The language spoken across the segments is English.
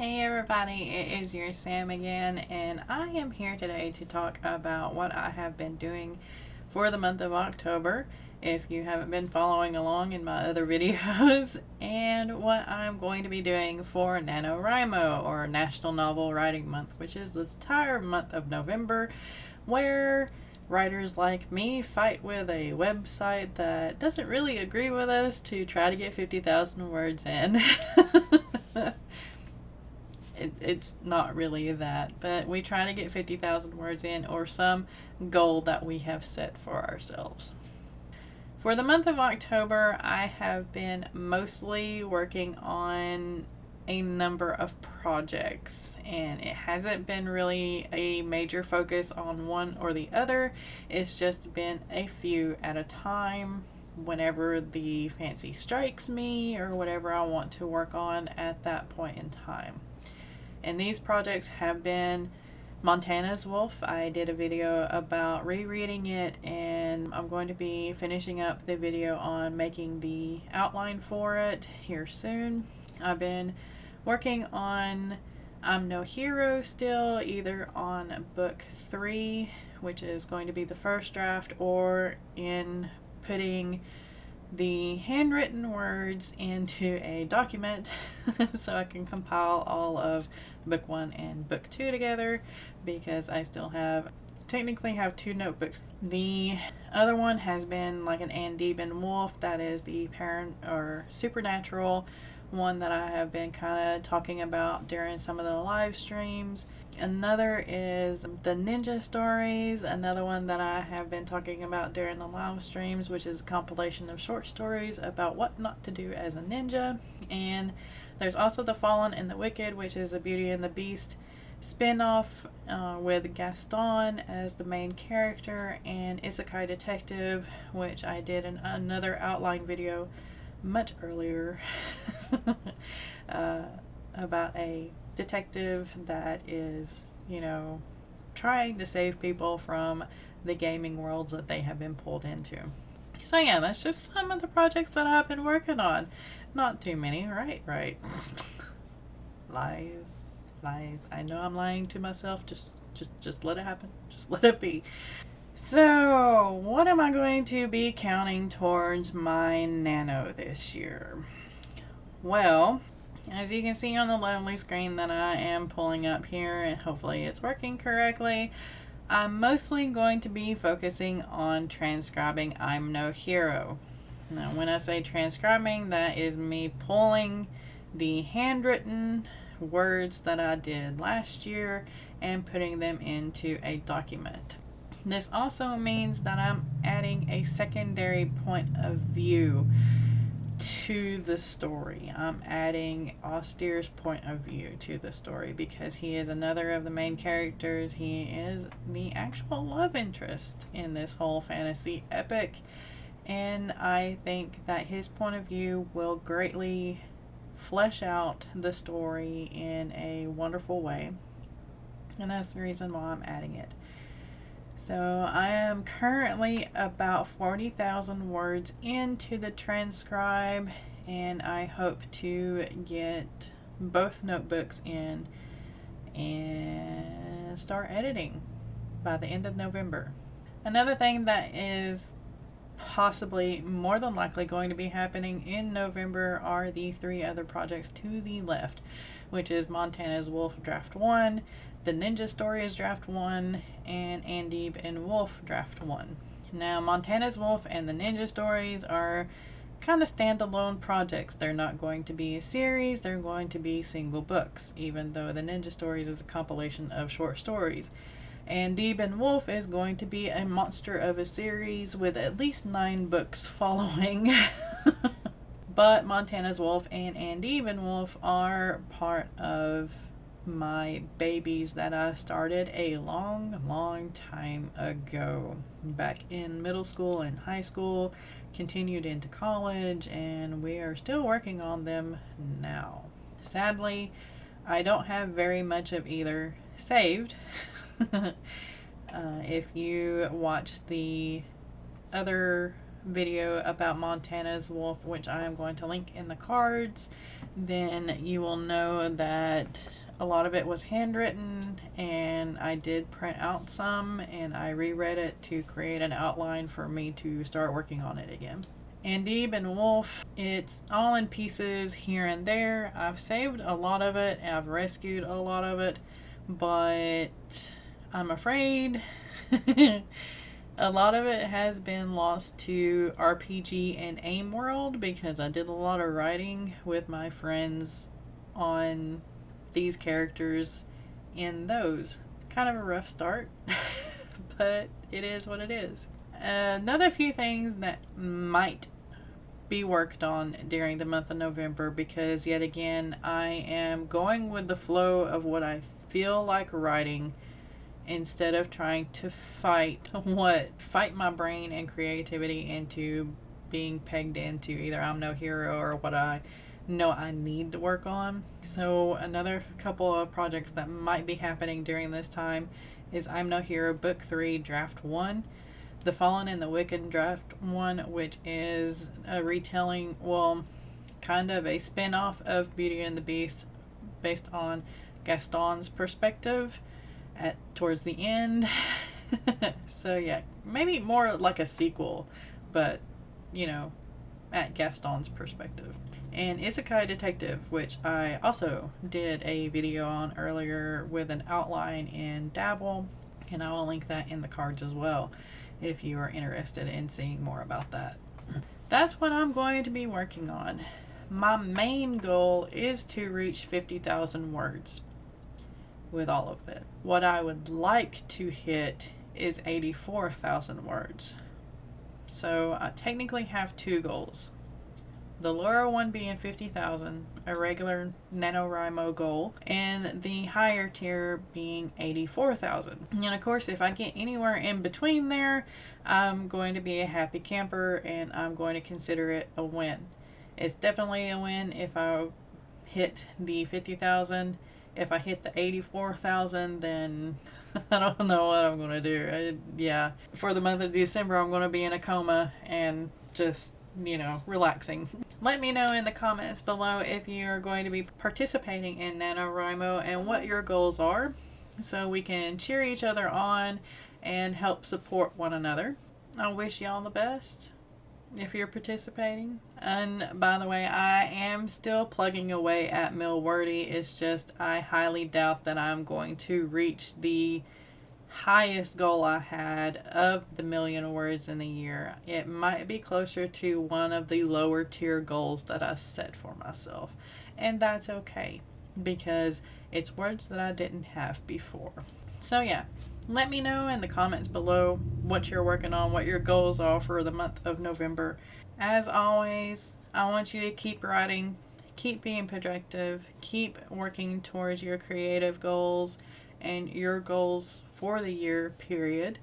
Hey everybody, it is your Sam again, and I am here today to talk about what I have been doing for the month of October, if you haven't been following along in my other videos, and what I'm going to be doing for NaNoWriMo, or National Novel Writing Month, which is the entire month of November, where writers like me fight with a website that doesn't really agree with us to try to get 50,000 words in. It's not really that, but we try to get 50,000 words in, or some goal that we have set for ourselves. For the month of October, I have been mostly working on a number of projects, and it hasn't been really a major focus on one or the other. It's just been a few at a time, whenever the fancy strikes me or whatever I want to work on at that point in time. And these projects have been Montana's Wolf. I did a video about rereading it, and I'm going to be finishing up the video on making the outline for it here soon. I've been working on I'm No Hero still, either on book 3, which is going to be the first draft, or in putting the handwritten words into a document so I can compile all of book 1 and book 2 together, because I still technically have 2 notebooks. The other one has been like an and Wolf, that is the parent or supernatural one that I have been kind of talking about during some of the live streams. Another is the ninja stories, another one that I have been talking about during the live streams, which is a compilation of short stories about what not to do as a ninja. And there's also The Fallen and the Wicked, which is a Beauty and the Beast spin-off with Gaston as the main character, and Isekai Detective, which I did in another outline video much earlier about a detective that is, trying to save people from the gaming worlds that they have been pulled into. So yeah, that's just some of the projects that I've been working on. Not too many, right? Lies. I know I'm lying to myself. Just let it happen. Just let it be. So, what am I going to be counting towards my nano this year? Well, as you can see on the lovely screen that I am pulling up here, and hopefully it's working correctly, I'm mostly going to be focusing on transcribing I'm No Hero. Now, when I say transcribing, that is me pulling the handwritten words that I did last year and putting them into a document. This also means that I'm adding a secondary point of view to the story. I'm adding Auster's point of view to the story, because he is another of the main characters. He is the actual love interest in this whole fantasy epic, and I think that his point of view will greatly flesh out the story in a wonderful way, and that's the reason why I'm adding it. So I am currently about 40,000 words into the transcribe, and I hope to get both notebooks in and start editing by the end of November. Another thing that is possibly more than likely going to be happening in November are the 3 other projects to the left, which is Montana's Wolf Draft 1, The Ninja Stories Draft 1, and Andib and Wolf Draft 1. Now, Montana's Wolf and The Ninja Stories are kind of standalone projects. They're not going to be a series, they're going to be single books, even though The Ninja Stories is a compilation of short stories. And Andib and Wolf is going to be a monster of a series with at least 9 books following. But Montana's Wolf and Andib and Wolf are part of my babies that I started a long time ago, back in middle school and high school, continued into college, and we are still working on them now. Sadly, I don't have very much of either saved. If you watched the other video about Montana's wolf, which I am going to link in the cards, then you will know that a lot of it was handwritten, and I did print out some and I reread it to create an outline for me to start working on it again. Andib and Wolf, it's all in pieces here and there. I've saved a lot of it, I've rescued a lot of it, but I'm afraid a lot of it has been lost to RPG and AIM World because I did a lot of writing with my friends on these characters in those. Kind of a rough start, but it is what it is. Another few things that might be worked on during the month of November, because yet again I am going with the flow of what I feel like writing instead of trying to fight my brain and creativity into being pegged into either I'm no hero or what I know I need to work on. So another couple of projects that might be happening during this time is I'm No Hero Book 3 Draft 1, The Fallen and the Wicked Draft 1, which is a retelling, well, kind of a spin-off of Beauty and the Beast based on Gaston's perspective towards the end. So yeah, maybe more like a sequel, but you know, at Gaston's perspective. And Isekai Detective, which I also did a video on earlier with an outline in Dabble, and I will link that in the cards as well if you are interested in seeing more about that. That's what I'm going to be working on. My main goal is to reach 50,000 words with all of it. What I would like to hit is 84,000 words. So I technically have two goals. The lower one being 50,000, a regular NaNoWriMo goal, and the higher tier being 84,000. And of course, if I get anywhere in between there, I'm going to be a happy camper and I'm going to consider it a win. It's definitely a win if I hit the 50,000. If I hit the 84,000, then I don't know what I'm going to do. Yeah, for the month of December, I'm going to be in a coma and just, you know, relaxing. Let me know in the comments below if you're going to be participating in NaNoWriMo and what your goals are, so we can cheer each other on and help support one another. I wish y'all the best if you're participating. And by the way, I am still plugging away at Millwordy. It's just I highly doubt that I'm going to reach the highest goal I had of the 1,000,000 words in a year. It might be closer to one of the lower tier goals that I set for myself, and that's okay because it's words that I didn't have before. So yeah, let me know in the comments below what you're working on, what your goals are for the month of November. As always, I want you to keep writing, keep being productive, keep working towards your creative goals and your goals for the year, period.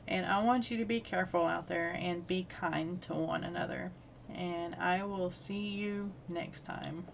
And I want you to be careful out there and be kind to one another. And I will see you next time.